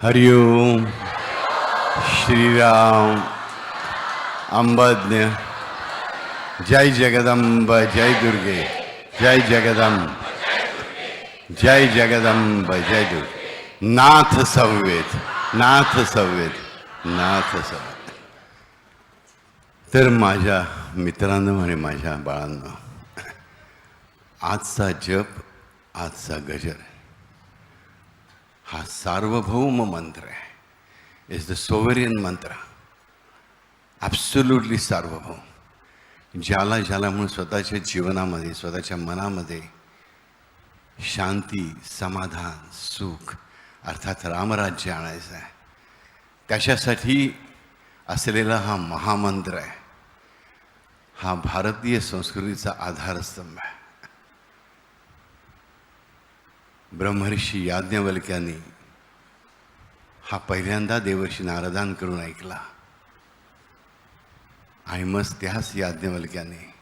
हरिओम श्रीराम अंबज्ञ जय जगदम्ब जय दुर्गे जय जगदम्ब जय जगदम्ब जय दुर्गे नाथ संवेद नाथ संवेद नाथ संवेद. तर माझ्या मित्रांनो आणि माझ्या बाळांनो, आजचा जप, आजचा गजर हा सार्वभौम मंत्र आहे. इज द सोव्हरियन मंत्र, ॲब्सोल्युटली सार्वभौम. ज्याला ज्याला म्हणून स्वतःच्या जीवनामध्ये, स्वतःच्या मनामध्ये शांती, समाधान, सुख अर्थात रामराज्य आणायचं आहे, त्याच्यासाठी असलेला हा महामंत्र आहे. हा भारतीय संस्कृतीचा आधारस्तंभ आहे. ब्रह्मर्षी याज्ञवल्क्यांनी हा पहिल्यांदा देवर्षी नारदांकडून ऐकला आणि मग त्याच याज्ञवल्क्याने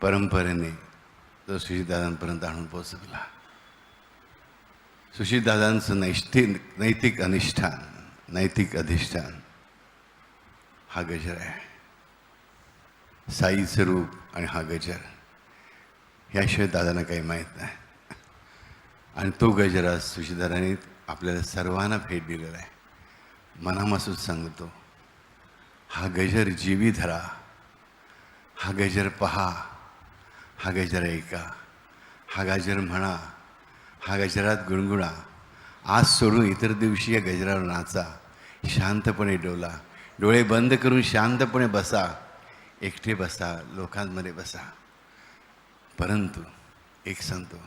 परंपरेने तो सुशीलदादांपर्यंत आणून पोचवला. सुशीलदादांचं नैतिक अनुष्ठान, नैतिक अधिष्ठान हा गजर आहे. साईचं रूप आणि हा गजर याशिवाय दादांना काही माहीत नाही. आणि तो गजर आज सुशीलदादांनी आपल्याला सर्वांना भेट दिलेला आहे. मनापासून सांगतो, हा गजर जीवी धरा, हा गजर पहा, हा गजर ऐका, हा गजर म्हणा, हा गजरात गुणगुणा. आज सोडून इतर दिवशी या गजरावर नाचा, शांतपणे डोला, डोळे बंद करून शांतपणे बसा, एकटे बसा, लोकांमध्ये बसा. परंतु एक सांगतो,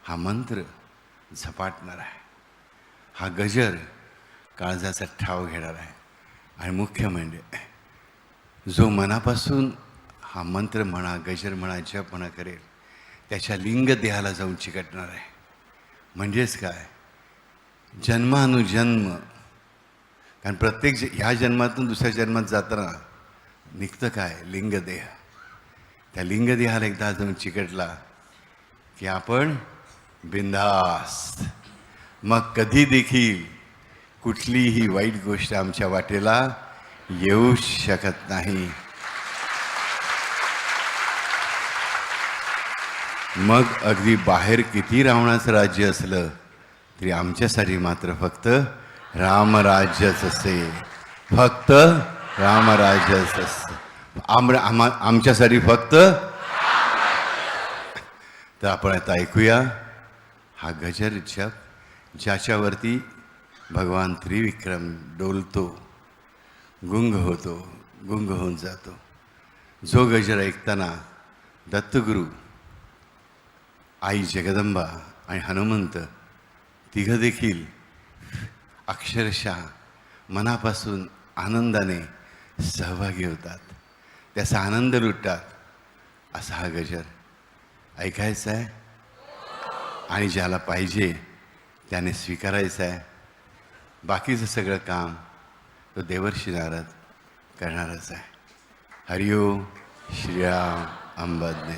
हा मंत्र झपाटणार आहे. हा गजर काळजाचा ठाव घेणार आहे. आणि मुख्य म्हणजे जो मनापासून हा मंत्र म्हणा, गजर म्हणा, जप म्हणा करेल, त्याच्या लिंग देहाला जाऊन चिकटणार आहे. म्हणजेच काय, जन्मानुजन्म, कारण प्रत्येक ह्या जन्मातून दुसऱ्या जन्मात जाताना निघतं काय, लिंगदेह. त्या लिंगदेहाला एकदा जाऊन चिकटला की आपण बिनधास्त. मग कधी देखील कुठलीही वाईट गोष्ट आमच्या वाटेला येऊ शकत नाही. मग अगदी बाहेर किती रावणाचं राज्य असलं तरी आमच्यासाठी मात्र फक्त रामराज्यच असते, फक्त रामराज्यच असतं. आमच्यासाठी फक्त. तर आपण आता ऐकूया हा गजर जप, ज्याच्यावरती भगवान त्रिविक्रम डोलतो, गुंग होतो, गुंग होऊन जातो. जो गजर ऐकताना दत्तगुरू, आई जगदंबा आणि हनुमंत तिघं देखील अक्षरशः मनापासून आनंदाने सहभागी होतात, त्याचा आनंद लुटतात. असा हा गजर ऐकायचा आहे आणि ज्याला पाहिजे त्याने स्वीकारायचं आहे. बाकीचं सगळं काम तो देवर्षी नारद करणारच आहे. हरिओम श्रीराम अंबज्ञ.